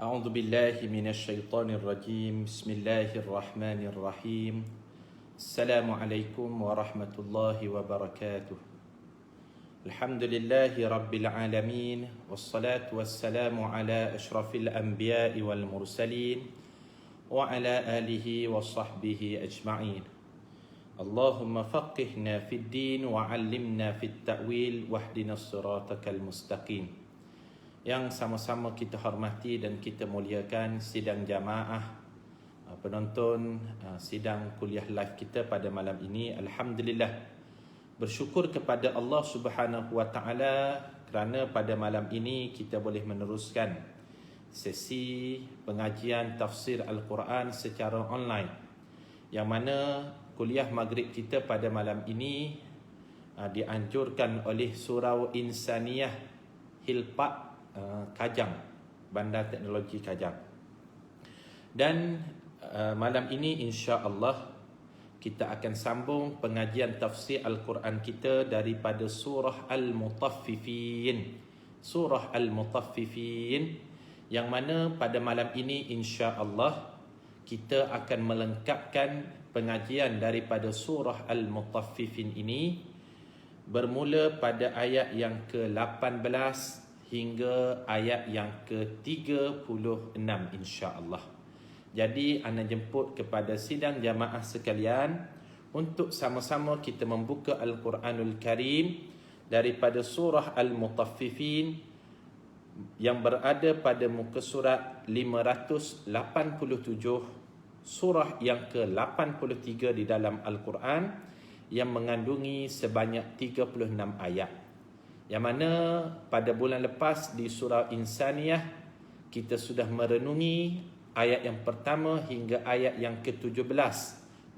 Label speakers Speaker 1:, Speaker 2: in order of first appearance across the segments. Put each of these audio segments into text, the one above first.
Speaker 1: أعوذ بالله من الشيطان الرجيم بسم الله الرحمن الرحيم السلام عليكم ورحمة الله وبركاته الحمد لله رب العالمين والصلاة والسلام على أشرف الأنبياء والمرسلين وعلى آله وصحبه أجمعين اللهم فقهنا في الدين وعلمنا في التأويل واهدنا الصراطك المستقيم. Yang sama-sama kita hormati dan kita muliakan sidang jamaah penonton sidang kuliah live kita pada malam ini. Alhamdulillah, bersyukur kepada Allah Subhanahu wa taala kerana pada malam ini kita boleh meneruskan sesi pengajian tafsir Al-Quran secara online, yang mana kuliah maghrib kita pada malam ini dianjurkan oleh Surau Insaniyah Hilpak Kajang, Bandar Teknologi Kajang. Dan malam ini insya-Allah kita akan sambung pengajian tafsir Al-Quran kita daripada surah Al-Mutaffifin. Surah Al-Mutaffifin yang mana pada malam ini insya-Allah kita akan melengkapkan pengajian daripada surah Al-Mutaffifin ini bermula pada ayat yang ke-18 hingga ayat yang ke-36 insya-Allah. Jadi ana jemput kepada sidang jamaah sekalian untuk sama-sama kita membuka Al-Quranul Karim daripada surah Al-Mutaffifin yang berada pada muka surat 587, surah yang ke-83 di dalam Al-Quran yang mengandungi sebanyak 36 ayat. Yang mana pada bulan lepas di surah Insaniyah kita sudah merenungi ayat yang pertama hingga ayat yang ke-17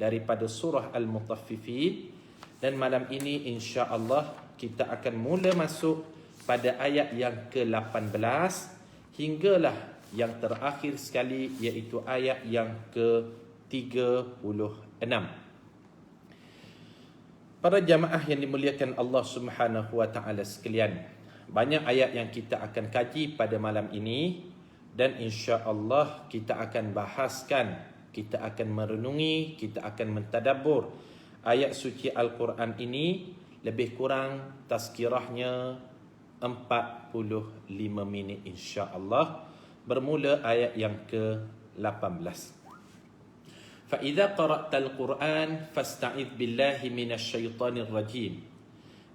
Speaker 1: daripada surah Al-Mutaffifin, dan malam ini insya-Allah kita akan mula masuk pada ayat yang ke-18 hinggalah yang terakhir sekali, iaitu ayat yang ke-36. Para jamaah yang dimuliakan Allah Subhanahu wa taala sekalian, banyak ayat yang kita akan kaji pada malam ini, dan insya-Allah kita akan bahaskan, kita akan merenungi, kita akan mentadabbur ayat suci Al-Quran ini. Lebih kurang tazkirahnya 45 minit insya-Allah, bermula ayat yang ke-18. فَإِذَا قَرَأْتَ الْقُرْآنَ فَاسْتَعِذْ بِاللَّهِ مِنَ الشَّيْطَانِ الرَّجِيمِ.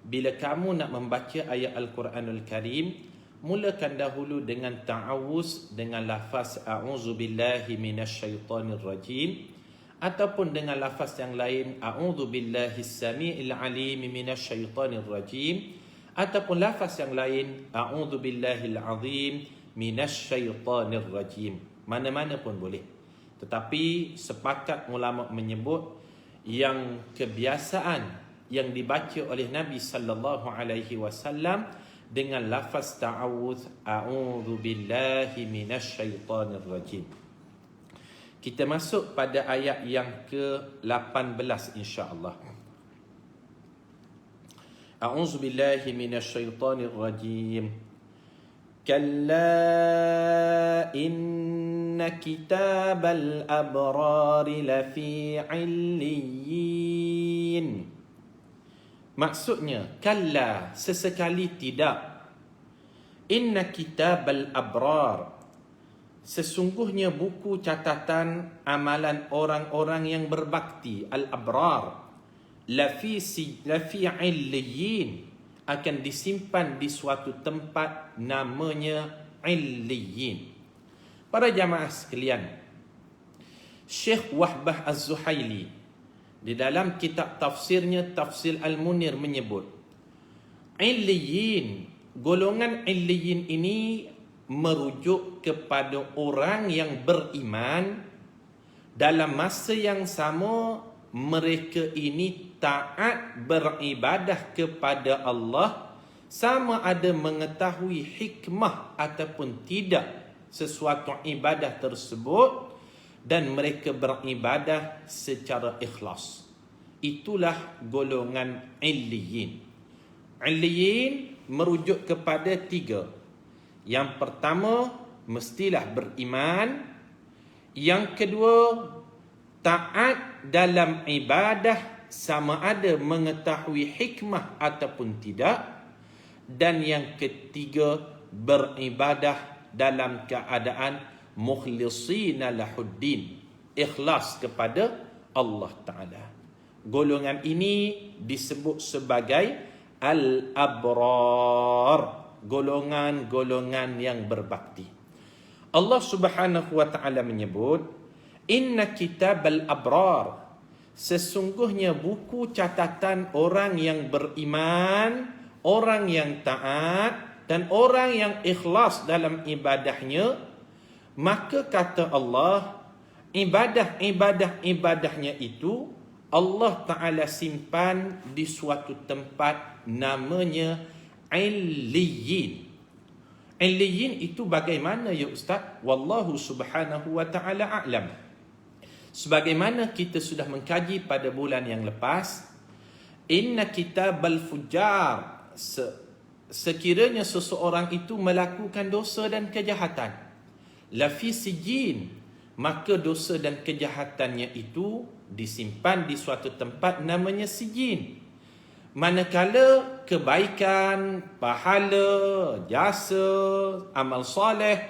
Speaker 1: Bila kamu nak membaca ayat Al-Quranul Karim, mulakan dahulu dengan ta'awuz dengan lafaz a'udzu billahi minasyaitonir rajim, ataupun dengan lafaz yang lain a'udzu billahis samiil alim minasyaitonir rajim, ataupun lafaz yang lain a'udzu billahil azim minasyaitonir rajim. Mana-mana pun boleh. Tetapi sepakat ulama menyebut yang kebiasaan yang dibaca oleh Nabi sallallahu alaihi wasallam dengan lafaz ta'awuz a'udzu billahi minasyaitonir rajim. Kita masuk pada ayat yang ke-18 insya-Allah. A'udzu billahi minasyaitonir rajim. كلا إن كتاب الأبرار لفي عليين. Maksudnya, kalla, sesekali tidak. Inna kitab al-abrar, sesungguhnya buku catatan amalan orang-orang yang berbakti, al-abrar, lafi illiyin, akan disimpan di suatu tempat namanya Illiyin. Para jamaah sekalian, Syekh Wahbah Az-Zuhaili di dalam kitab tafsirnya Tafsir Al-Munir menyebut Illiyin, golongan Illiyin ini merujuk kepada orang yang beriman dalam masa yang sama mereka ini taat beribadah kepada Allah, sama ada mengetahui hikmah ataupun tidak sesuatu ibadah tersebut, dan mereka beribadah secara ikhlas. Itulah golongan Illiyin. Illiyin merujuk kepada tiga. Yang pertama, mestilah beriman. Yang kedua, taat dalam ibadah sama ada mengetahui hikmah ataupun tidak. Dan yang ketiga, beribadah dalam keadaan mukhlisina lahuddin, ikhlas kepada Allah Ta'ala. Golongan ini disebut sebagai al-abrar, golongan-golongan yang berbakti. Allah Subhanahu wa Ta'ala menyebut, inna kitabal abrar, sesungguhnya buku catatan orang yang beriman, orang yang taat dan orang yang ikhlas dalam ibadahnya. Maka kata Allah, ibadahnya itu Allah Ta'ala simpan di suatu tempat namanya Illiyin. Illiyin itu bagaimana ya Ustaz? Wallahu subhanahu wa ta'ala a'lam. Sebagaimana kita sudah mengkaji pada bulan yang lepas, inna kitabal fujar, sekiranya seseorang itu melakukan dosa dan kejahatan, lafi sijin, maka dosa dan kejahatannya itu disimpan di suatu tempat namanya sijin. Manakala kebaikan, pahala, jasa, amal soleh,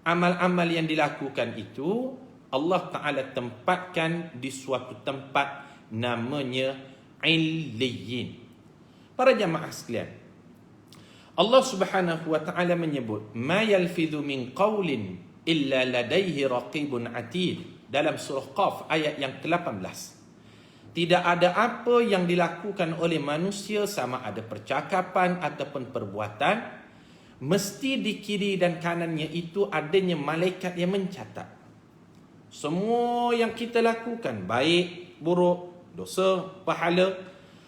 Speaker 1: amal-amal yang dilakukan itu Allah Ta'ala tempatkan di suatu tempat namanya Illiyin. Para jamaah sekalian, Allah Subhanahu wa Ta'ala menyebut, ma yalfidhu min qawlin illa ladaihi raqibun atid, dalam surah Qaf ayat yang ke-18. Tidak ada apa yang dilakukan oleh manusia, sama ada percakapan ataupun perbuatan, mesti di kiri dan kanannya itu adanya malaikat yang mencatat. Semua yang kita lakukan, baik, buruk, dosa, pahala,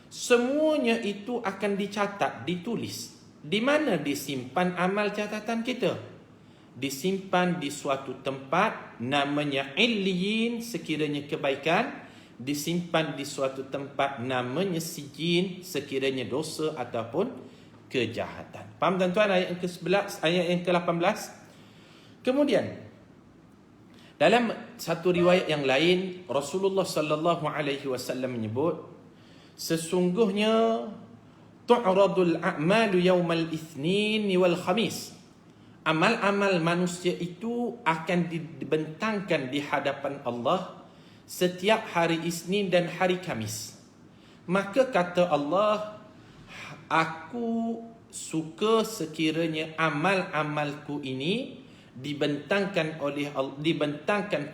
Speaker 1: semuanya itu akan dicatat, ditulis. Di mana disimpan amal catatan kita? Disimpan di suatu tempat namanya Illiyin, sekiranya kebaikan, disimpan di suatu tempat namanya Sijin, sekiranya dosa ataupun kejahatan. Faham tuan-tuan ayat yang ke-11, ayat yang ke-18? Kemudian dalam satu riwayat yang lain, Rasulullah sallallahu alaihi wasallam menyebut, sesungguhnya tu'radul a'malu yaumal itsnin wal khamis, amal-amal manusia itu akan dibentangkan di hadapan Allah setiap hari Isnin dan hari Kamis. Maka kata Allah, aku suka sekiranya amal-amalku ini dibentangkan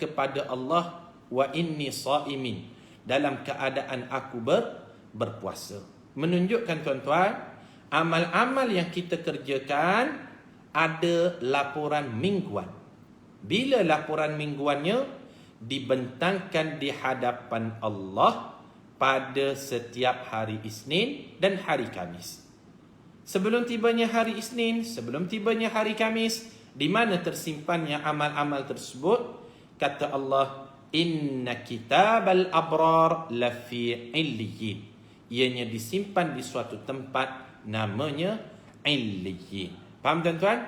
Speaker 1: kepada Allah, wa inni shaimin, dalam keadaan aku berpuasa. Menunjukkan tuan-tuan, amal-amal yang kita kerjakan ada laporan mingguan. Bila laporan mingguannya dibentangkan di hadapan Allah pada setiap hari Isnin dan hari Kamis. Sebelum tibanya hari Isnin, sebelum tibanya hari Kamis, di mana tersimpannya amal-amal tersebut? Kata Allah, inna kitabal abrar lafi Illiyin, ianya disimpan di suatu tempat namanya Illiyin. Faham tuan-tuan?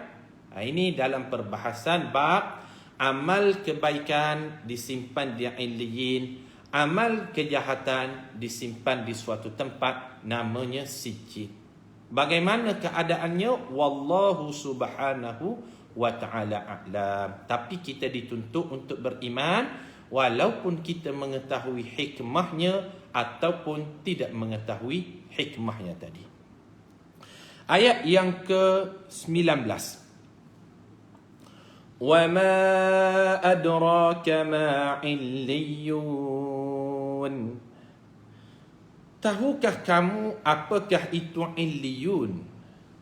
Speaker 1: Ini dalam perbahasan bab amal kebaikan disimpan di Illiyin, amal kejahatan disimpan di suatu tempat namanya Sijin. Bagaimana keadaannya? Wallahu subhanahu wa ta'ala a'lam. Tapi kita dituntut untuk beriman walaupun kita mengetahui hikmahnya ataupun tidak mengetahui hikmahnya tadi. Ayat yang ke-19. Wa ma adraka ma illiyun. Tahukah kamu apakah itu Illiyun?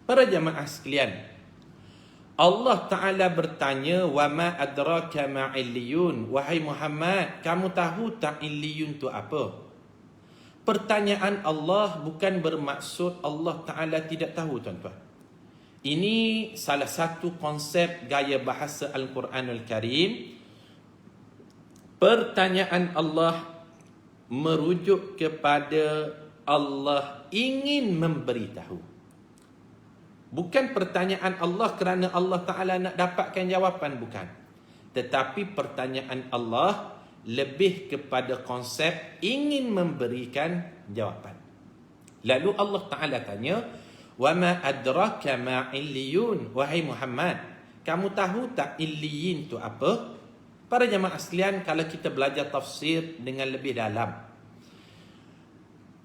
Speaker 1: Para jamaah sekalian, Allah Ta'ala bertanya, wa ma adraka ma Illiyun. Wahai Muhammad, kamu tahu tak Illiyun itu apa? Pertanyaan Allah bukan bermaksud Allah Ta'ala tidak tahu, tuan-tuan. Ini salah satu konsep gaya bahasa Al-Quranul Karim. Pertanyaan Allah merujuk kepada Allah ingin memberitahu. Bukan pertanyaan Allah kerana Allah Ta'ala nak dapatkan jawapan, bukan. Tetapi pertanyaan Allah lebih kepada konsep ingin memberikan jawapan. Lalu Allah Ta'ala tanya, وَمَا أَدْرَكَ مَا إِلِّيُّونَ. Wahai Muhammad, kamu tahu tak illiyin tu apa? Para jemaah sekalian, kalau kita belajar tafsir dengan lebih dalam,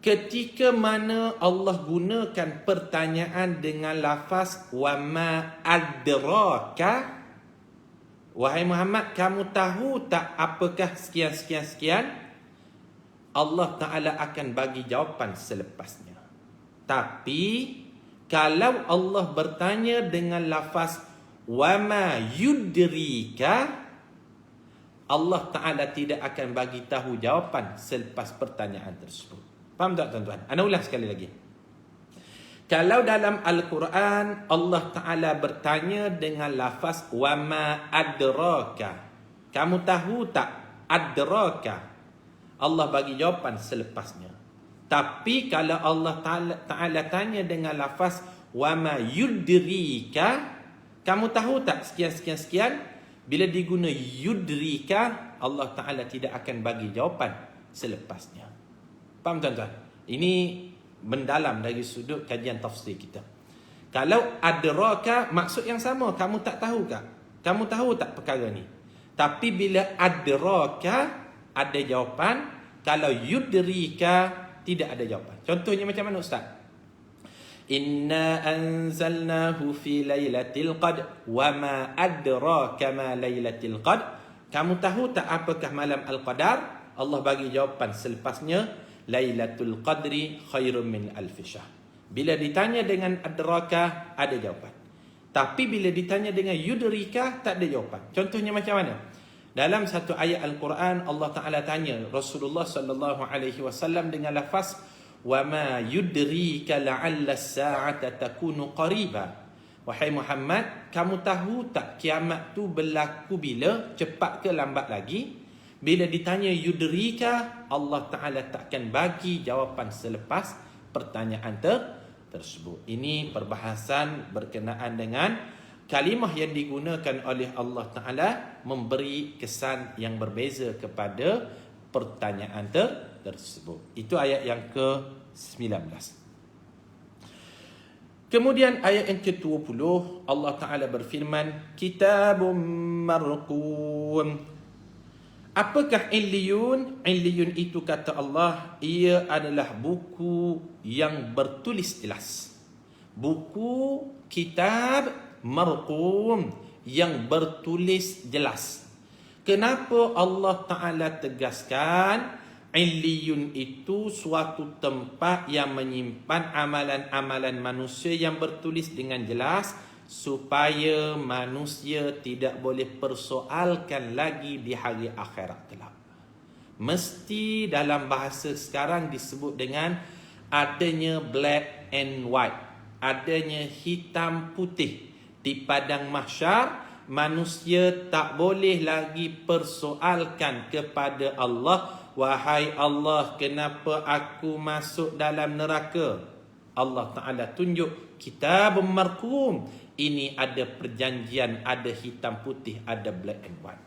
Speaker 1: ketika mana Allah gunakan pertanyaan dengan lafaz وَمَا أَدْرَكَ, wahai Muhammad, kamu tahu tak apakah sekian-sekian-sekian, Allah Ta'ala akan bagi jawapan selepasnya. Tapi kalau Allah bertanya dengan lafaz وَمَا يُدْرِيكَ, Allah Ta'ala tidak akan bagi tahu jawapan selepas pertanyaan tersebut. Faham tak tuan-tuan? Ana ulang sekali lagi. Kalau dalam Al-Quran Allah Ta'ala bertanya dengan lafaz وَمَا أَدْرَاكَ, kamu tahu tak أَدْرَاكَ, Allah bagi jawapan selepasnya. Tapi kalau Allah Ta'ala tanya dengan lafaz وَمَا يُدْرِيكَ, kamu tahu tak sekian-sekian-sekian, bila diguna yudrika, Allah Ta'ala tidak akan bagi jawapan selepasnya. Faham tuan-tuan? Ini mendalam dari sudut kajian tafsir kita. Kalau adraka, maksud yang sama, kamu tak tahu tak? Kamu tahu tak perkara ni? Tapi bila adraka, ada jawapan. Kalau yudrika, tidak ada jawapan. Contohnya macam mana Ustaz? Inna anzalnahu fi lailatul qadr wa ma adraka ma lailatul qadr. Kamu tahu tak apakah malam al-qadar? Allah bagi jawapan selepasnya, Lailatul Qadri khairun min alfi syahr. Bila ditanya dengan adraka, ada jawapan. Tapi bila ditanya dengan yudrika, tak ada jawapan. Contohnya macam mana? Dalam satu ayat Al-Quran, Allah Ta'ala tanya Rasulullah sallallahu alaihi wasallam dengan lafaz wa ma yudrika la'alla as-sa'ata takunu qariba. Wahai Muhammad, kamu tahu tak kiamat tu berlaku bila? Cepat ke lambat lagi? Bila ditanya yudrika, Allah Ta'ala takkan bagi jawapan selepas pertanyaan tersebut. Ini perbahasan berkenaan dengan kalimah yang digunakan oleh Allah Ta'ala memberi kesan yang berbeza kepada pertanyaan tersebut. Itu ayat yang ke-19. Kemudian ayat yang ke-20, Allah Ta'ala berfirman, Kitabun marqum. Apakah illiyun? Illiyun itu kata Allah, ia adalah buku yang bertulis jelas. Buku kitab marqum yang bertulis jelas. Kenapa Allah Ta'ala tegaskan illiyun itu suatu tempat yang menyimpan amalan-amalan manusia yang bertulis dengan jelas, supaya manusia tidak boleh persoalkan lagi di hari akhirat kelak. Mesti dalam bahasa sekarang disebut dengan adanya black and white, adanya hitam putih. Di padang mahsyar, manusia tak boleh lagi persoalkan kepada Allah, wahai Allah, kenapa aku masuk dalam neraka? Allah Ta'ala tunjuk kitabun marqum. Ini ada perjanjian, ada hitam putih, ada black and white.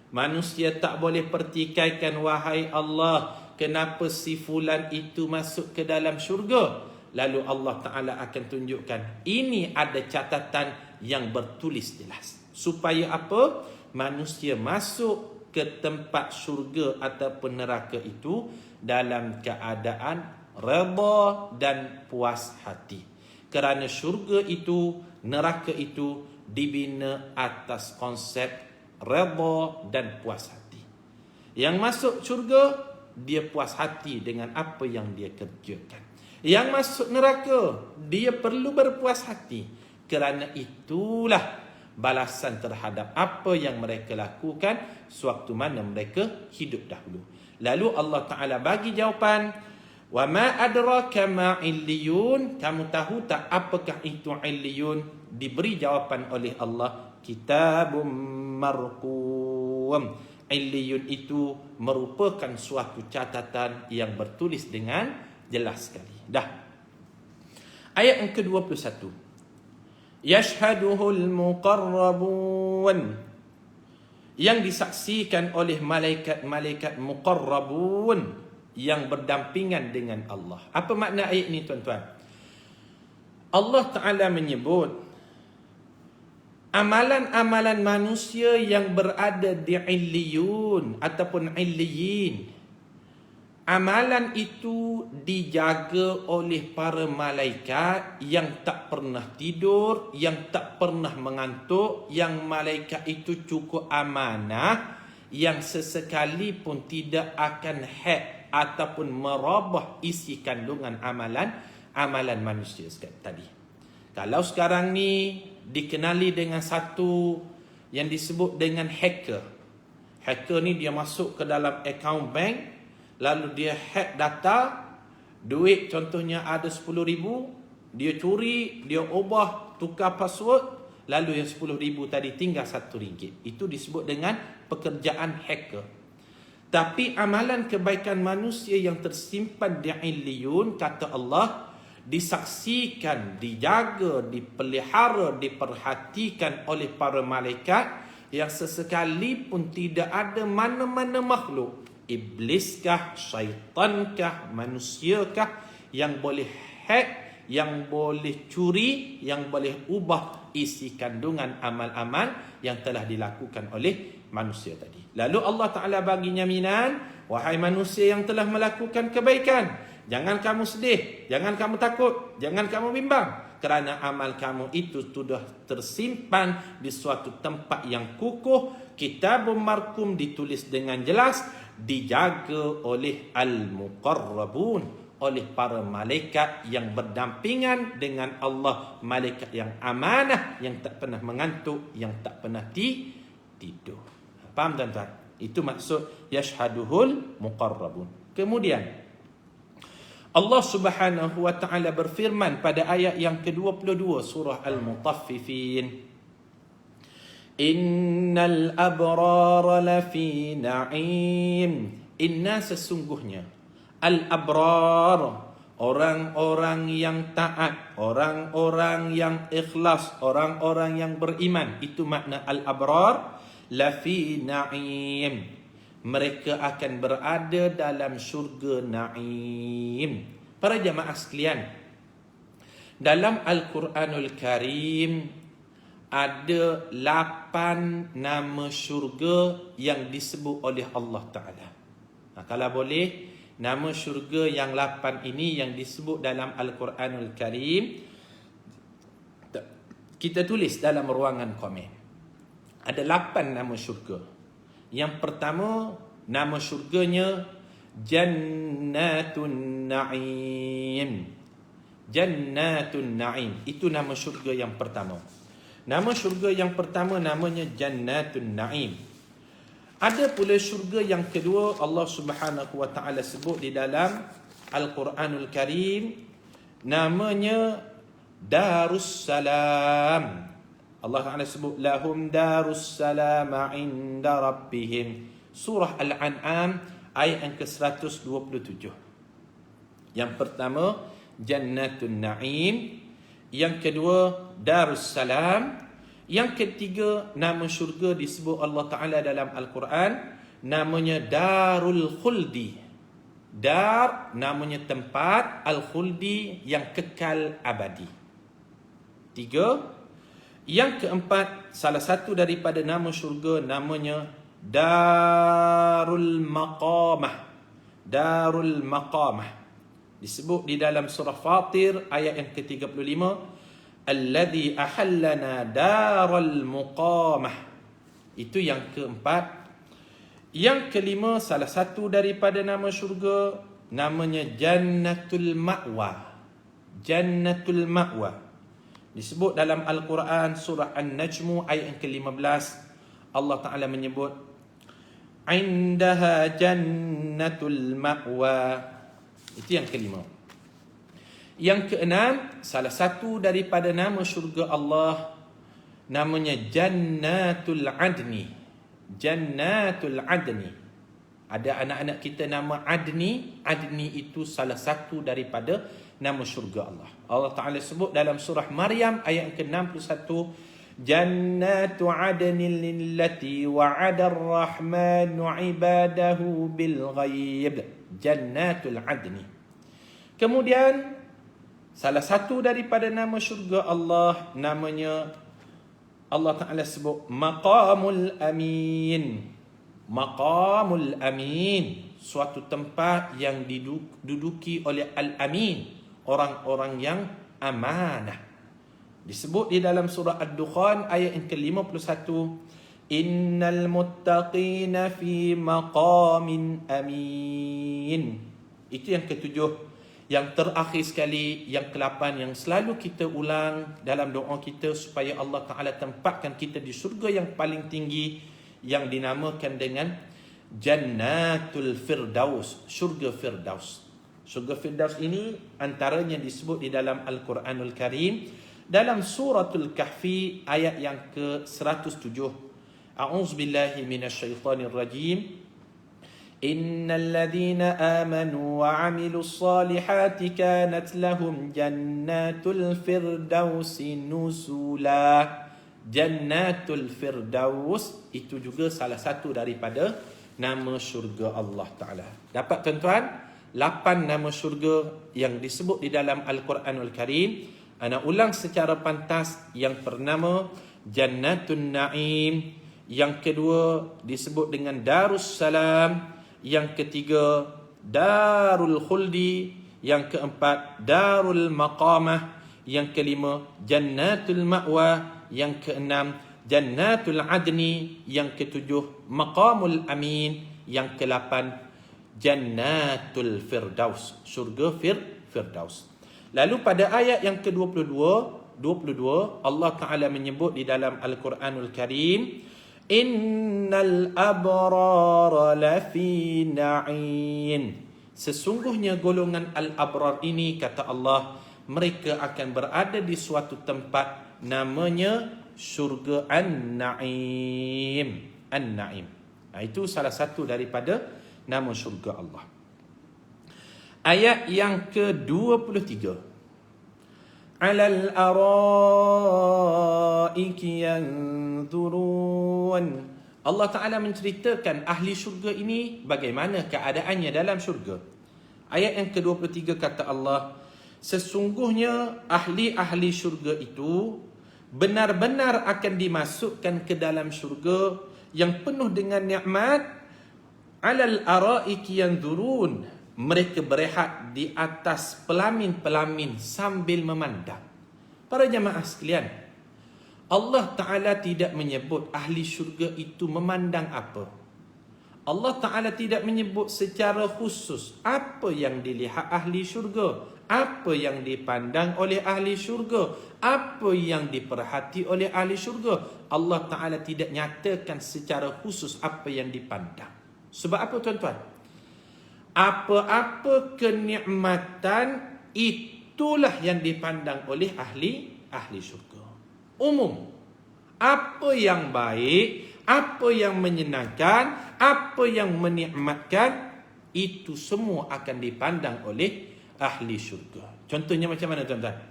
Speaker 1: Manusia tak boleh pertikaikan, wahai Allah, kenapa si fulan itu masuk ke dalam syurga? Lalu Allah Ta'ala akan tunjukkan, ini ada catatan yang bertulis jelas. Supaya apa? Manusia masuk ke tempat syurga ataupun neraka itu dalam keadaan redha dan puas hati. Kerana syurga itu, neraka itu dibina atas konsep redha dan puas hati. Yang masuk syurga, dia puas hati dengan apa yang dia kerjakan. Yang masuk neraka, dia perlu berpuas hati. Kerana itulah balasan terhadap apa yang mereka lakukan sewaktu mana mereka hidup dahulu. Lalu Allah Ta'ala bagi jawapan, wa ma adraka ma illiyun. Kamu tahu tak apakah itu illiyun? Diberi jawapan oleh Allah, kitabun marqum. Illiyun itu merupakan suatu catatan yang bertulis dengan jelas sekali. Dah. Ayat yang ke-21. Yashhaduhul muqarrabun, yang disaksikan oleh malaikat-malaikat muqarrabun yang berdampingan dengan Allah. Apa makna ayat ini tuan-tuan? Allah Ta'ala menyebut amalan-amalan manusia yang berada di illiyun ataupun illiyin, amalan itu dijaga oleh para malaikat yang tak pernah tidur, yang tak pernah mengantuk, yang malaikat itu cukup amanah, yang sesekali pun tidak akan hack ataupun merubah isi kandungan amalan manusia tadi. Kalau sekarang ni dikenali dengan satu yang disebut dengan hacker. Hacker ni dia masuk ke dalam akaun bank, lalu dia hack data, duit contohnya ada 10,000, dia curi, dia ubah, tukar password, lalu yang 10,000 tadi tinggal RM1. Itu disebut dengan pekerjaan hacker. Tapi amalan kebaikan manusia yang tersimpan di illiyun, kata Allah, disaksikan, dijaga, dipelihara, diperhatikan oleh para malaikat yang sesekali pun tidak ada mana-mana makhluk, ibliskah, syaitankah, manusiakah, yang boleh hack, yang boleh curi, yang boleh ubah isi kandungan amal-amal yang telah dilakukan oleh manusia tadi. Lalu Allah Ta'ala bagi jaminan, wahai manusia yang telah melakukan kebaikan, jangan kamu sedih, jangan kamu takut, jangan kamu bimbang, kerana amal kamu itu sudah tersimpan di suatu tempat yang kukuh, kitabun markum, ditulis dengan jelas, dijaga oleh al-muqarrabun, oleh para malaikat yang berdampingan dengan Allah, malaikat yang amanah, yang tak pernah mengantuk, yang tak pernah tidur. Faham tuan-tuan? Itu maksud yashhaduhul muqarrabun. Kemudian Allah Subhanahu wa taala berfirman pada ayat yang ke-22 surah Al-Mutaffifin, Innal abrara lafi na'im. Inna, sesungguhnya, al-abrar, orang-orang yang taat, orang-orang yang ikhlas, orang-orang yang beriman. Itu makna al-abrar, lafi na'im. Mereka akan berada dalam syurga na'im. Para jamaah sekalian, dalam Al-Quranul Karim ada 8 nama syurga yang disebut oleh Allah Ta'ala. Nah, kalau boleh, nama syurga yang 8 ini yang disebut dalam Al-Quranul Karim, kita tulis dalam ruangan komen. Ada 8 nama syurga. Yang pertama, nama syurganya Jannatun Na'im. Jannatun Na'im. Itu nama syurga yang pertama. Nama syurga yang pertama namanya Jannatun Na'im. Ada pula syurga yang kedua, Allah Subhanahu wa taala sebut di dalam Al-Quranul Karim, namanya Darussalam. Allah Ta'ala sebut lahum darussalam inda rabbihim. Surah Al-An'am ayat yang ke-127. Yang pertama Jannatun Na'im, yang kedua Darussalam, yang ketiga nama syurga disebut Allah Ta'ala dalam Al-Quran, namanya Darul Khuldi. Dar namanya tempat, Al-Khuldi yang kekal abadi. 3. Yang keempat, salah satu daripada nama syurga namanya Darul Maqamah. Darul Maqamah disebut di dalam surah Fatir ayat yang ke-35, Alladhi ahallana daral muqamah. Itu yang keempat. Yang kelima, salah satu daripada nama syurga namanya Jannatul Ma'wa. Jannatul Ma'wa disebut dalam Al-Quran surah An-Najmu ayat yang ke-15. Allah Ta'ala menyebut Indaha Jannatul Ma'wa. Itu yang kelima. Yang keenam, salah satu daripada nama syurga Allah namanya Jannatul Adni. Jannatul Adni. Ada anak-anak kita nama Adni. Adni itu salah satu daripada nama syurga Allah. Allah Ta'ala sebut dalam surah Maryam ayat ke-61, Jannatu adnin lillati wa'ada ar-rahmanu ibadahu bil ghaib. Jannatul adni. Kemudian salah satu daripada nama syurga Allah, namanya Allah Ta'ala sebut Maqamul Amin. Maqamul Amin, suatu tempat yang diduduki oleh Al-Amin, orang-orang yang amanah. Disebut di dalam surah Ad-Dukhan ayat yang ke-51, Innal muttaqina fi maqamin amin. Itu yang ketujuh. Yang terakhir sekali, yang ke-8, yang selalu kita ulang dalam doa kita supaya Allah Ta'ala tempatkan kita di syurga yang paling tinggi, yang dinamakan dengan Jannatul Firdaus, syurga Firdaus. Syurga Firdaus ini antaranya disebut di dalam Al-Quranul Karim dalam suratul Kahfi ayat yang ke-107. A'udzubillahi minasyaitanir rajim. Innal ladzina amanu wa 'amilus solihati kanat lahum jannatul firdausi nuzula. Jannatul Firdaus itu juga salah satu daripada nama syurga Allah Ta'ala. Dapat tuan-tuan, 8 nama syurga yang disebut di dalam Al-Quranul Karim. Ana ulang secara pantas. Yang pertama Jannatul Naim, yang kedua disebut dengan Darussalam, yang ketiga Darul Khuldi, yang keempat Darul Maqamah, yang kelima Jannatul Ma'wa, yang keenam Jannatul Adni, yang ketujuh Maqamul Amin, yang ke-8 Jannatul Firdaus, syurga Firdaus. Lalu pada ayat yang ke-22 Allah Ta'ala menyebut di dalam Al-Quranul Karim, Innal abrara lafi na'in. Sesungguhnya golongan al-abrar ini, kata Allah, mereka akan berada di suatu tempat namanya syurga An-Na'im. An-Na'im. Itu salah satu daripada nama syurga Allah. Ayat yang ke-23. Alal araiki yanzurun. Allah Ta'ala menceritakan ahli syurga ini bagaimana keadaannya dalam syurga. Ayat yang ke-23 kata Allah, sesungguhnya ahli-ahli syurga itu benar-benar akan dimasukkan ke dalam syurga yang penuh dengan nikmat. Alal araiki yanzurun. Mereka berehat di atas pelamin-pelamin sambil memandang. Para jamaah sekalian, Allah Ta'ala tidak menyebut ahli syurga itu memandang apa. Allah Ta'ala tidak menyebut secara khusus apa yang dilihat ahli syurga, apa yang dipandang oleh ahli syurga, apa yang diperhati oleh ahli syurga. Allah Ta'ala tidak nyatakan secara khusus apa yang dipandang. Sebab apa tuan-tuan? Apa-apa kenikmatan itulah yang dipandang oleh ahli syurga. Umum. Apa yang baik, apa yang menyenangkan, apa yang menikmatkan, itu semua akan dipandang oleh ahli syurga. Contohnya macam mana tuan-tuan?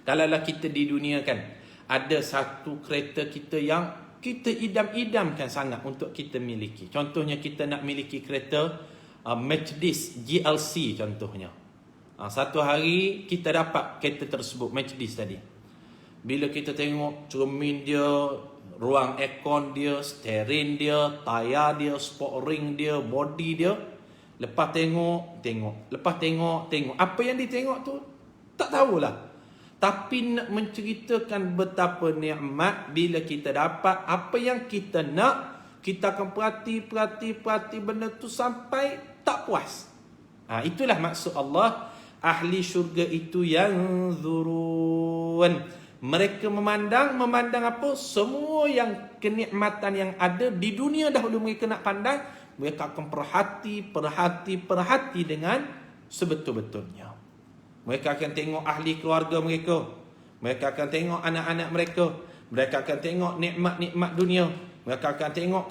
Speaker 1: Kalaulah kita di dunia kan, ada satu kereta kita yang kita idam-idamkan sangat untuk kita miliki. Contohnya kita nak miliki kereta Mercedes GLC contohnya. Satu hari kita dapat kereta tersebut, Mercedes tadi. Bila kita tengok cermin dia, ruang aircon dia, steering dia, tayar dia, sport ring dia, body dia, lepas tengok. Lepas tengok. Apa yang ditengok tu tak tahulah. Tapi nak menceritakan betapa nikmat bila kita dapat apa yang kita nak, kita akan perhati benda tu sampai tak puas. Itulah maksud Allah, ahli syurga itu yang zurun. Mereka memandang apa? Semua yang kenikmatan yang ada di dunia dahulu mereka nak pandang, mereka akan perhati dengan sebetul-betulnya. Mereka akan tengok ahli keluarga mereka. Mereka akan tengok anak-anak mereka. Mereka akan tengok nikmat-nikmat dunia. Mereka akan tengok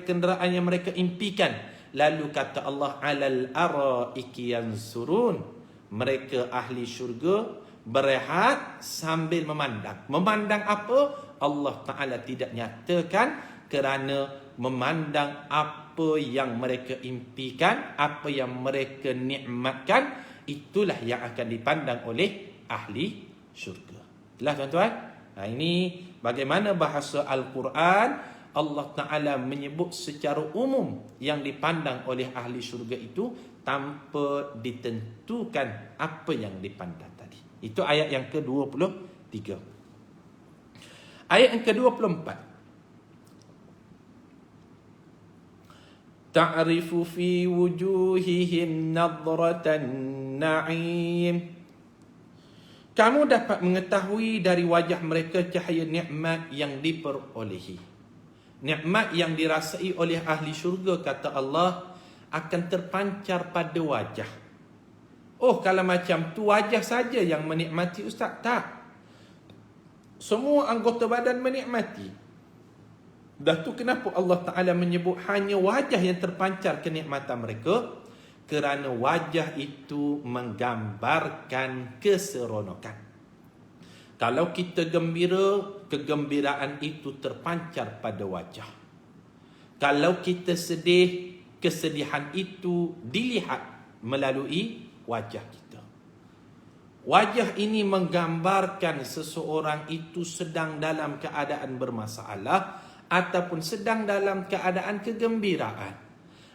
Speaker 1: kenderaan yang mereka impikan. Lalu kata Allah, alal araiki yansurun. Mereka ahli syurga berehat sambil memandang. Memandang apa? Allah Ta'ala tidak nyatakan, kerana memandang apa yang mereka impikan, apa yang mereka nikmatkan, itulah yang akan dipandang oleh ahli syurga. Itulah tuan-tuan. Ini bagaimana bahasa Al-Quran. Allah Ta'ala menyebut secara umum yang dipandang oleh ahli syurga itu tanpa ditentukan apa yang dipandang tadi. Itu ayat yang ke-23. Ayat yang ke-24. Ta'rifu fi wujuhihim nadratan na'im. Kamu dapat mengetahui dari wajah mereka cahaya nikmat yang diperolehi. Nikmat yang dirasai oleh ahli syurga, kata Allah, akan terpancar pada wajah. Oh, kalau macam tu wajah saja yang menikmati, Ustaz? Tak. Semua anggota badan menikmati. Dah tu kenapa Allah Ta'ala menyebut hanya wajah yang terpancar kenikmatan mereka? Kerana wajah itu menggambarkan keseronokan. Kalau kita gembira, kegembiraan itu terpancar pada wajah. Kalau kita sedih, kesedihan itu dilihat melalui wajah kita. Wajah ini menggambarkan seseorang itu sedang dalam keadaan bermasalah ataupun sedang dalam keadaan kegembiraan.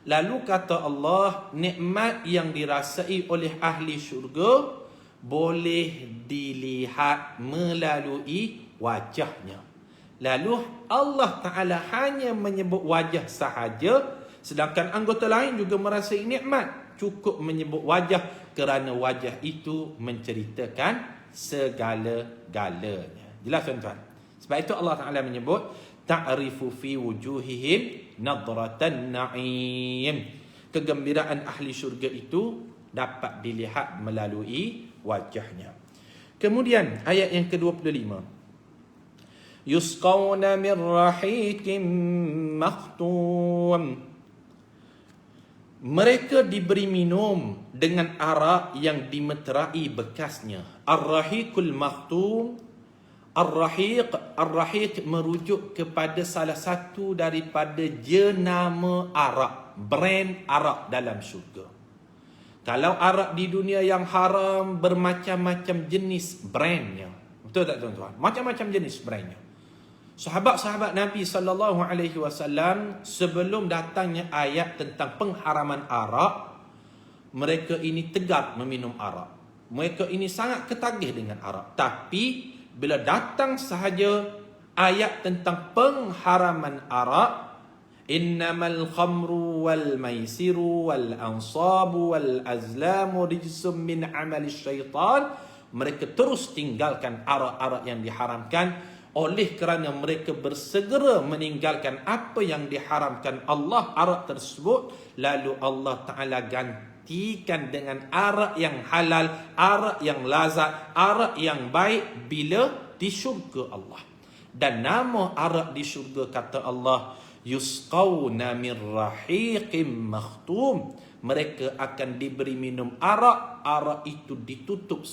Speaker 1: Lalu kata Allah, nikmat yang dirasai oleh ahli syurga boleh dilihat melalui wajahnya. Lalu Allah Ta'ala hanya menyebut wajah sahaja, sedangkan anggota lain juga merasai nikmat. Cukup menyebut wajah kerana wajah itu menceritakan segala-galanya. Jelas tuan-tuan? Sebab itu Allah Ta'ala menyebut ta'rifu fi wujuhihim nadratan na'im. Kegembiraan ahli syurga itu dapat dilihat melalui wajahnya. Kemudian ayat yang ke-25. Yusqawna min rahiqin makhtum. Mereka diberi minum dengan arak yang dimeterai bekasnya. Ar-rahiqul makhtum. Ar-rahiq merujuk kepada salah satu daripada jenama arak, brand arak dalam syurga. Kalau arak di dunia yang haram, bermacam-macam jenis brandnya. Betul tak tuan-tuan? Macam-macam jenis brandnya. Sahabat-sahabat Nabi SAW, sebelum datangnya ayat tentang pengharaman arak, mereka ini tegar meminum arak. Mereka ini sangat ketagih dengan arak. Tapi bila datang sahaja ayat tentang pengharaman arak, innamal khamru wal maisiru wal ansabu wal azlamu rijsum min amali syaitan, mereka terus tinggalkan arak-arak yang diharamkan, oleh kerana mereka bersegera meninggalkan apa yang diharamkan Allah arak tersebut. Lalu Allah Ta'ala gantikan dengan arak yang halal, arak yang lazat, arak yang baik bila di syurga Allah. Dan nama arak di syurga, kata Allah, yusqawna min rahiqim makhtum. Mereka akan diberi minum arak. Arak itu ditutup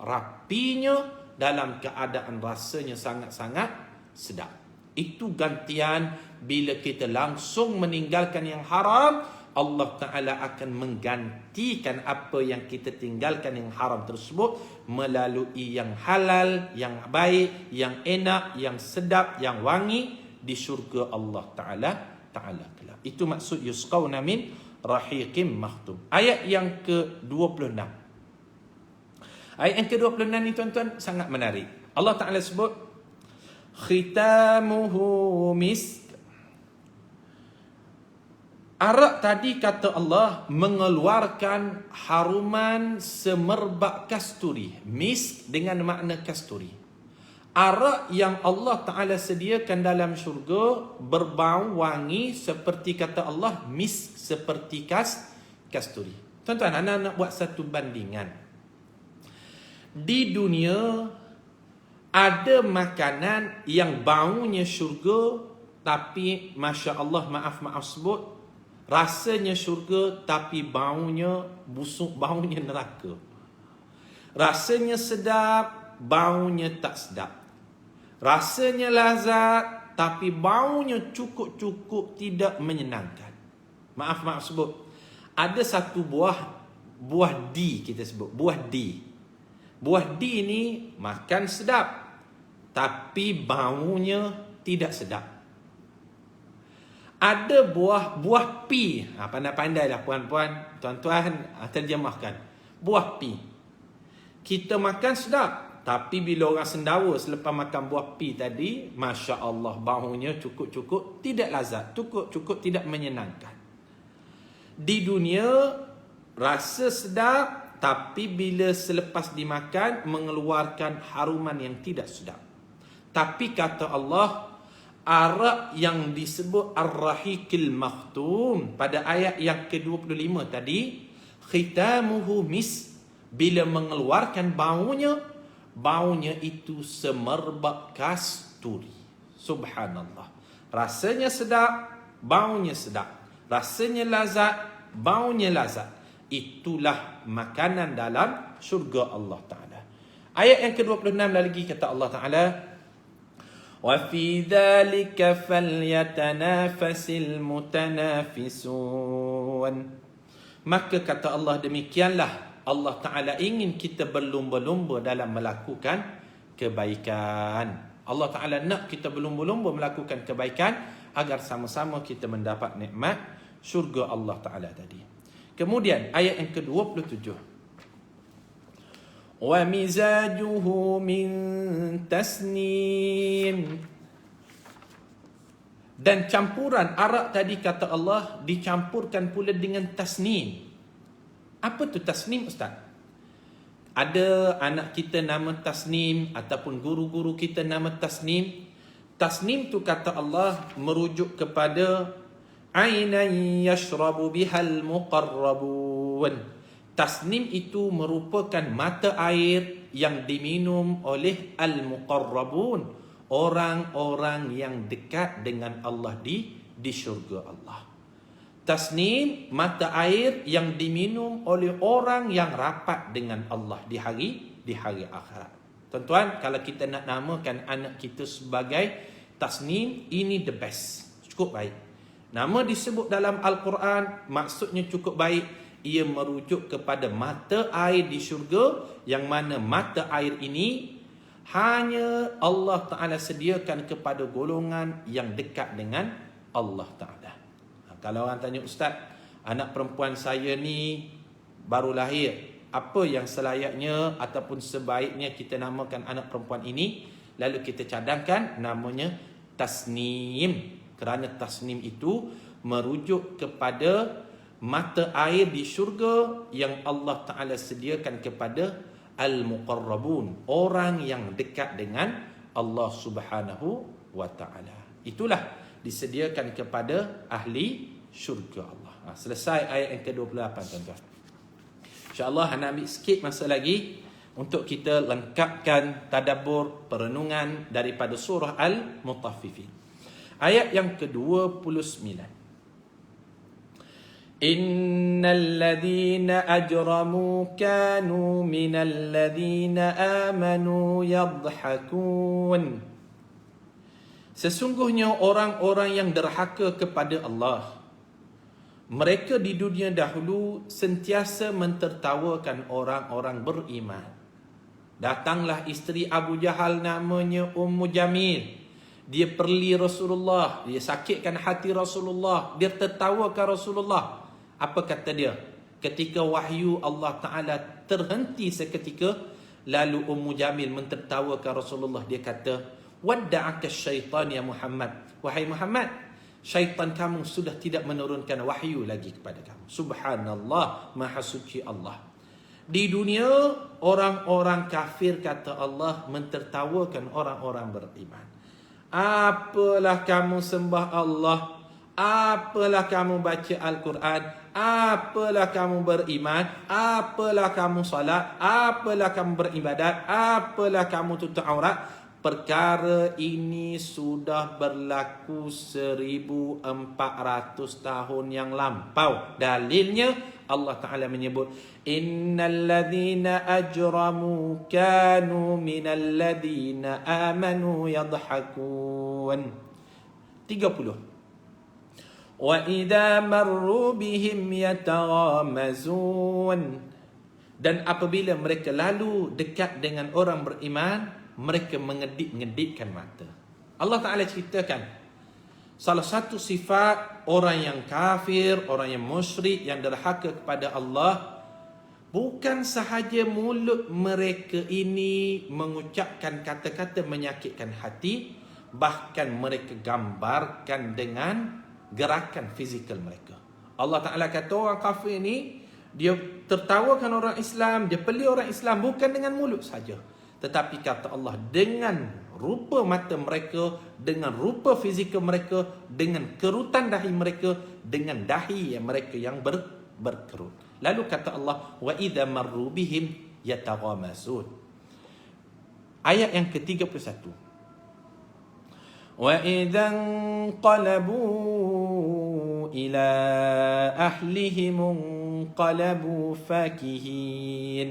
Speaker 1: rapinya dalam keadaan rasanya sangat-sangat sedap. Itu gantian bila kita langsung meninggalkan yang haram. Allah Ta'ala akan menggantikan apa yang kita tinggalkan yang haram tersebut melalui yang halal, yang baik, yang enak, yang sedap, yang wangi di syurga Allah Ta'ala. Itu maksud yusqawna min rahiqim makhtum. Ayat yang ke-26. Ayat yang ke-26 ni tuan-tuan sangat menarik. Allah Ta'ala sebut khitamuhu misk. Arak tadi, kata Allah, mengeluarkan haruman semerbak kasturi. Misk dengan makna kasturi. Arak yang Allah Ta'ala sediakan dalam syurga berbau wangi seperti, kata Allah, misk, seperti kasturi. Tuan-tuan, anak nak buat satu bandingan. Di dunia ada makanan yang baunya syurga, tapi Masya Allah, maaf sebut, Rasanya syurga tapi baunya busuk, baunya neraka. Rasanya sedap, baunya tak sedap. Rasanya lazat tapi baunya cukup-cukup tidak menyenangkan. Maaf sebut. Ada satu buah D kita sebut, buah D. Buah D ni makan sedap tapi baunya tidak sedap. Ada buah pi. Pandai-pandailah puan-puan, tuan-tuan terjemahkan. Buah pi. Kita makan sedap, tapi bila orang sendawa selepas makan buah pi tadi, Masya Allah, baunya cukup-cukup tidak lazat, cukup-cukup tidak menyenangkan. Di dunia, rasa sedap, tapi bila selepas dimakan, mengeluarkan haruman yang tidak sedap. Tapi kata Allah, arak yang disebut Ar-Rahiqil Makhtum pada ayat yang ke-25 tadi, khitamuhu mis, bila mengeluarkan baunya itu semerbak kasturi. Subhanallah. Rasanya sedap, baunya sedap. Rasanya lazat, baunya lazat. Itulah makanan dalam syurga Allah Ta'ala. Ayat yang ke-26 lagi kata Allah Ta'ala, وَفِي ذَلِكَ فَلْيَتَنَافَسِ الْمُتَنَافِسُونَ. Maka kata Allah, demikianlah Allah Ta'ala ingin kita berlumba-lumba dalam melakukan kebaikan. Allah Ta'ala nak kita berlumba-lumba melakukan kebaikan agar sama-sama kita mendapat nikmat syurga Allah Ta'ala tadi. Kemudian ayat yang ke-27. وَمِزَاجُهُ مِنْ تَسْنِيمٍ. Dan campuran arak tadi kata Allah dicampurkan pula dengan tasnim. Apa tu tasnim, Ustaz? Ada anak kita nama Tasnim ataupun guru-guru kita nama Tasnim. Tasnim tu kata Allah merujuk kepada ainan yashrabu bihal muqarrabun. Tasnim itu merupakan mata air yang diminum oleh al-muqarrabun, orang-orang yang dekat dengan Allah di syurga Allah. Tasnim, mata air yang diminum oleh orang yang rapat dengan Allah di hari akhirat. Tuan-tuan, kalau kita nak namakan anak kita sebagai Tasnim, ini the best. Cukup baik. Nama disebut dalam Al-Quran, maksudnya cukup baik. Ia merujuk kepada mata air di syurga, yang mana mata air ini hanya Allah Ta'ala sediakan kepada golongan yang dekat dengan Allah Ta'ala. Kalau orang tanya, Ustaz, anak perempuan saya ni baru lahir, apa yang selayaknya ataupun sebaiknya kita namakan anak perempuan ini? Lalu kita cadangkan namanya Tasnim. Kerana Tasnim itu merujuk kepada mata air di syurga yang Allah Ta'ala sediakan kepada Al-Muqarrabun, orang yang dekat dengan Allah Subhanahu wa Ta'ala. Itulah disediakan kepada ahli syurga Allah. Selesai ayat yang ke-28, tuan-tuan. InsyaAllah anak ambil sikit masa lagi untuk kita lengkapkan tadabbur perenungan daripada surah Al-Mutaffifin. Ayat yang ke-29. Innal ladzina ajramu kanu minal ladzina amanu yadhhakun. Sesungguhnya orang-orang yang derhaka kepada Allah, mereka di dunia dahulu sentiasa mentertawakan orang-orang beriman. Datanglah isteri Abu Jahal namanya Ummu Jamil. Dia perli Rasulullah, dia sakitkan hati Rasulullah, dia tertawakan Rasulullah. Apa kata dia? Ketika wahyu Allah Ta'ala terhenti seketika, lalu Ummu Jamil mentertawakan Rasulullah. Dia kata, wadda'aka syaitan ya Muhammad. Wahai Muhammad, syaitan kamu sudah tidak menurunkan wahyu lagi kepada kamu. Subhanallah, maha suci Allah. Di dunia, orang-orang kafir kata Allah mentertawakan orang-orang beriman. Apalah kamu sembah Allah, apalah kamu baca Al-Quran, apalah kamu beriman, apalah kamu salat, apalah kamu beribadat, apalah kamu tutup aurat. perkara ini sudah berlaku 1400 tahun yang lampau. Dalilnya Allah Ta'ala menyebut, innal ladzina ajramu kanu minal ladzina amanu yadhakun. 30. Wa idza marru bihim yataghamazun. Dan apabila mereka lalu dekat dengan orang beriman, mereka mengedip-ngedipkan mata. Allah Ta'ala ceritakan salah satu sifat orang yang kafir, orang yang musyrik, yang derhaka kepada Allah, bukan sahaja mulut mereka ini mengucapkan kata-kata menyakitkan hati, bahkan mereka gambarkan dengan gerakan fizikal mereka. Allah Ta'ala kata orang kafir ni, dia tertawakan orang Islam, dia peli orang Islam bukan dengan mulut saja, tetapi kata Allah dengan rupa mata mereka, dengan rupa fizikal mereka, dengan kerutan dahi mereka, dengan dahi yang mereka yang berkerut. Lalu kata Allah, wa idza marru bihim yataghamazun. Ayat yang ke-31. وَإِذَا انقَلَبُوا إِلَىٰ أَهْلِهِمُ انقَلَبُوا فَكِهِينَ.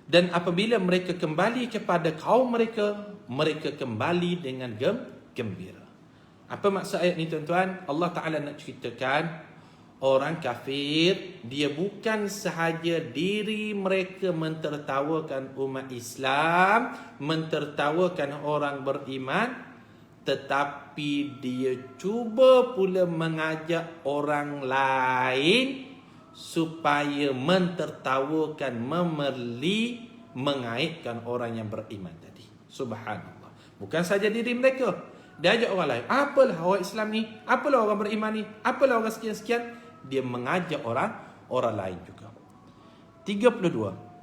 Speaker 1: Dan apabila mereka kembali kepada kaum mereka, mereka kembali dengan gembira. Apa maksud ayat ni tuan-tuan? Allah Ta'ala nak ceritakan orang kafir, dia bukan sahaja diri mereka mentertawakan umat Islam, mentertawakan orang beriman, tetapi dia cuba pula mengajak orang lain supaya mentertawakan, memerli, mengaitkan orang yang beriman tadi. Subhanallah. Bukan saja diri mereka, dia ajak orang lain. Apalah orang Islam ni, apalah orang beriman ni, apalah orang sekian-sekian. Dia mengajak orang lain juga. 32.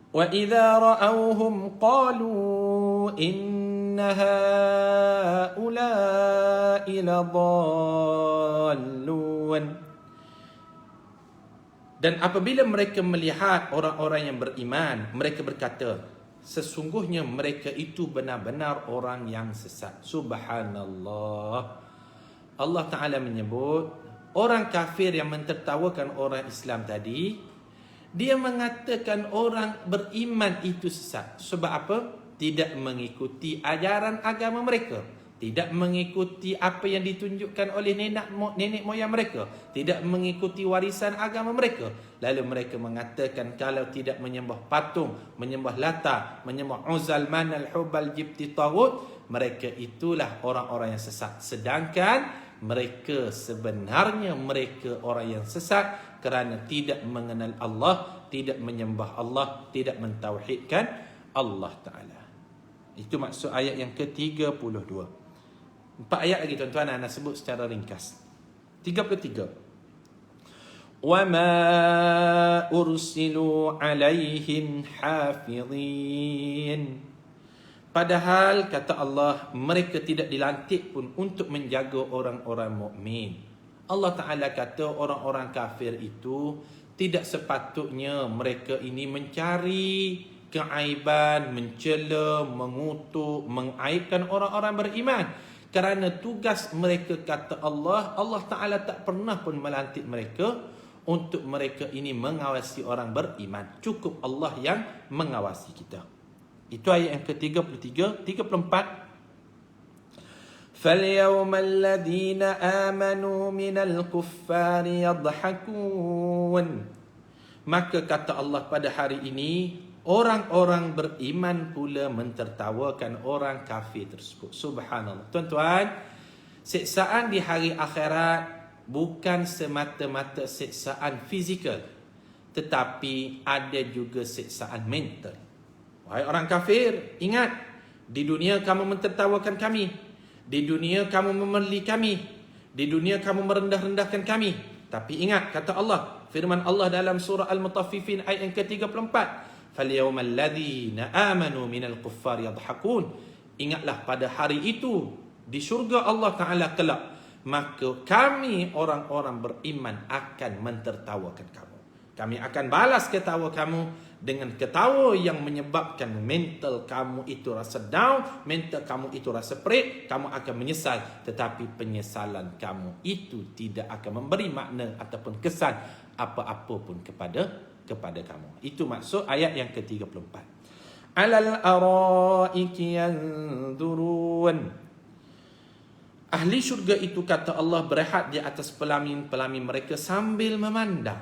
Speaker 1: وَإِذَا رَأَوْهُمْ قَالُوا إِنَّ هَؤُلَاءِ لَضَالُّونَ. Dan apabila mereka melihat orang-orang yang beriman, mereka berkata, sesungguhnya mereka itu benar-benar orang yang sesat. Subhanallah. Allah Ta'ala menyebut, orang kafir yang mentertawakan orang Islam tadi, dia mengatakan orang beriman itu sesat. Sebab apa? Tidak mengikuti ajaran agama mereka, tidak mengikuti apa yang ditunjukkan oleh nenek moyang mereka, tidak mengikuti warisan agama mereka. Lalu mereka mengatakan kalau tidak menyembah patung, menyembah Lata, menyembah Uzal, Manal, Hubal, Jibti, Taghut, mereka itulah orang-orang yang sesat. Sedangkan mereka sebenarnya mereka orang yang sesat kerana tidak mengenal Allah, tidak menyembah Allah, tidak mentauhidkan Allah Ta'ala. Itu maksud ayat yang ke-32. 4 ayat lagi tuan-tuan, Ana sebut secara ringkas. 33. وَمَا أُرْسِلُوا عَلَيْهِمْ حَافِظِينَ. Padahal kata Allah, mereka tidak dilantik pun untuk menjaga orang-orang mukmin. Allah Ta'ala kata orang-orang kafir itu tidak sepatutnya mereka ini mencari keaiban, mencela, mengutuk, mengaibkan orang-orang beriman. Kerana tugas mereka kata Allah, Allah Ta'ala tak pernah pun melantik mereka untuk mereka ini mengawasi orang beriman. Cukup Allah yang mengawasi kita. Itu ayat yang ke-33, 34. فَالْيَوْمَ الَّذِينَ آمَنُوا مِنَ الْكُفَّارِ يَضْحَكُونَ. Maka kata Allah, pada hari ini orang-orang beriman pula mentertawakan orang kafir tersebut. Subhanallah. Tuan-tuan, siksaan di hari akhirat bukan semata-mata siksaan fizikal, tetapi ada juga siksaan mental. Wahai orang kafir, ingat, di dunia kamu mentertawakan kami, di dunia kamu memerli kami, di dunia kamu merendah-rendahkan kami. Tapi ingat, kata Allah, firman Allah dalam surah Al-Mutaffifin ayat yang ke-34, فَالْيَوْمَ الَّذِينَ آمَنُوا مِنَ الْكُفَّارِ يَضْحَكُونَ. Ingatlah pada hari itu, di syurga Allah Ta'ala kelak, maka kami orang-orang beriman akan mentertawakan kamu. Kami akan balas ketawa kamu dengan ketawa yang menyebabkan mental kamu itu rasa down, mental kamu itu rasa perik, kamu akan menyesal. Tetapi penyesalan kamu itu tidak akan memberi makna ataupun kesan apa-apa pun kepada kamu. Itu maksud ayat yang ke-34. Alal araiki yanzurun. Ahli syurga itu, kata Allah, berehat di atas pelamin-pelamin mereka sambil memandang.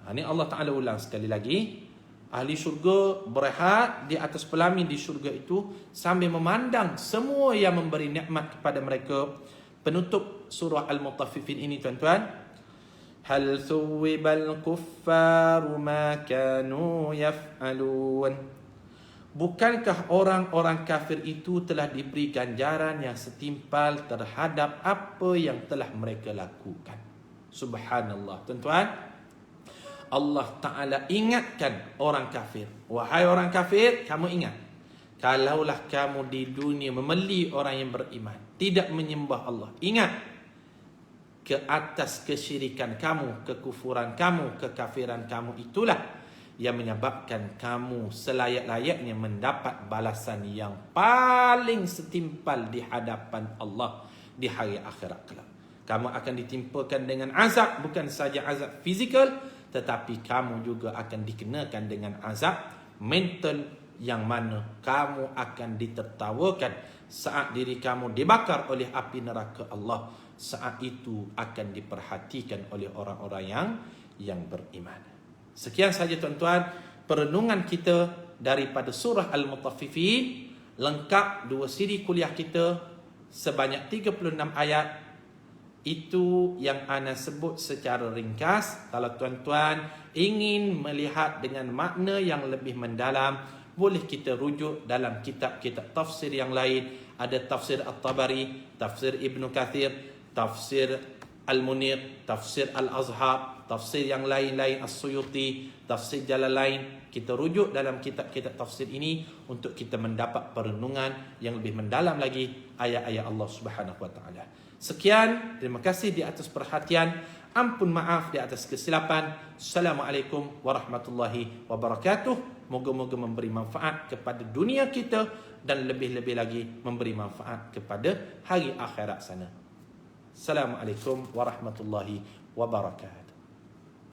Speaker 1: Ini Allah Ta'ala ulang sekali lagi. Ahli syurga berehat di atas pelamin di syurga itu sambil memandang semua yang memberi nikmat kepada mereka. Penutup surah Al-Mutaffifin ini, tuan-tuan. Hal thuwibal kuffaru ma kanu yaf'alun. Bukankah orang-orang kafir itu telah diberi ganjaran yang setimpal terhadap apa yang telah mereka lakukan? Subhanallah, tuan-tuan. Allah Ta'ala ingatkan orang kafir. Wahai orang kafir, kamu ingat. Kalaulah kamu di dunia memeli orang yang beriman, tidak menyembah Allah. Ingat, ke atas kesyirikan kamu, kekufuran kamu, kekafiran kamu itulah yang menyebabkan kamu selayak-layaknya mendapat balasan yang paling setimpal di hadapan Allah di hari akhirat kelak. Kamu akan ditimpakan dengan azab, bukan saja azab fizikal, tetapi kamu juga akan dikenakan dengan azab mental, yang mana kamu akan ditertawakan saat diri kamu dibakar oleh api neraka Allah. Saat itu akan diperhatikan oleh orang-orang yang beriman. Sekian saja, tuan-tuan, perenungan kita daripada surah Al-Mutaffifin. Lengkap 2 siri kuliah kita sebanyak 36 ayat. Itu yang ana sebut secara ringkas. Kalau tuan-tuan ingin melihat dengan makna yang lebih mendalam, boleh kita rujuk dalam kitab-kitab tafsir yang lain. Ada tafsir At-Tabari, tafsir Ibn Kathir, tafsir Al-Munir, tafsir Al-Azhar, tafsir yang lain-lain, As-Suyuti, tafsir Jalalain. Kita rujuk dalam kitab-kitab tafsir ini untuk kita mendapat perenungan yang lebih mendalam lagi ayat-ayat Allah Subhanahu wa taala. Sekian, terima kasih di atas perhatian. Ampun maaf di atas kesilapan. Assalamualaikum warahmatullahi wabarakatuh. Moga-moga memberi manfaat kepada dunia kita dan lebih-lebih lagi memberi manfaat kepada hari akhirat sana. Assalamualaikum warahmatullahi wabarakatuh.